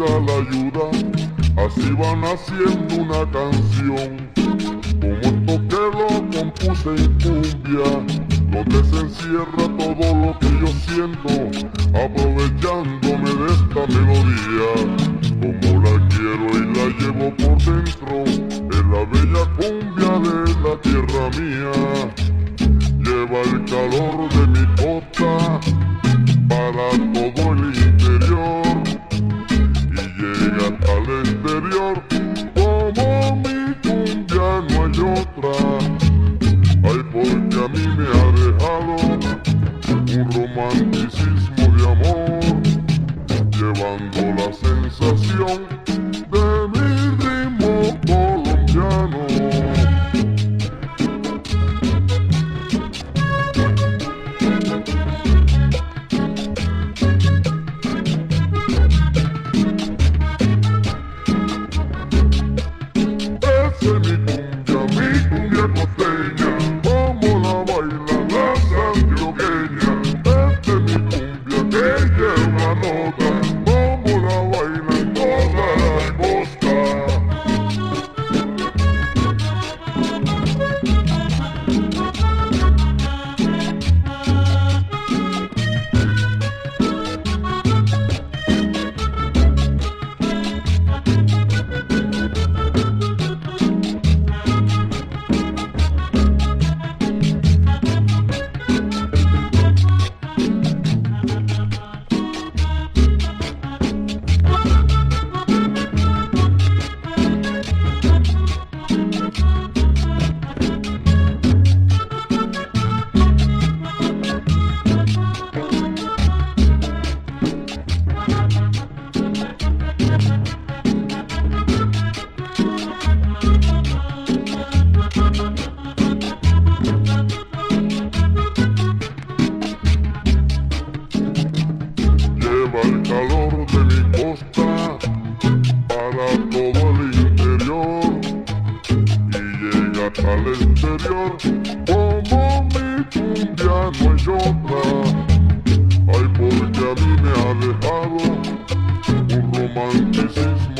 necesita la ayuda, así van haciendo una canción. Como esto que lo compuse en cumbia, donde se encierra todo lo que yo siento, aprovechándome de esta melodía. Como la quiero y la llevo por dentro, es la bella cumbia de la tierra mía. Lleva el calor de mi costa para todo el interior y llega al exterior. Como mi cumbia no hay otra, ay, porque a mí me ha dejado un romanticismo de amor, llevando la sensación de mi ritmo colombiano. Esa es mi cumbia costeña, como la bailan las antioqueñas. Esta es mi cumbia que lleva nota, como la bailan toda la costa. Lleva el calor de mi costa para todo el interior y llega al exterior. Como mi cumbia no hay otra, ay, porque a mí me ha dejado un romanticismo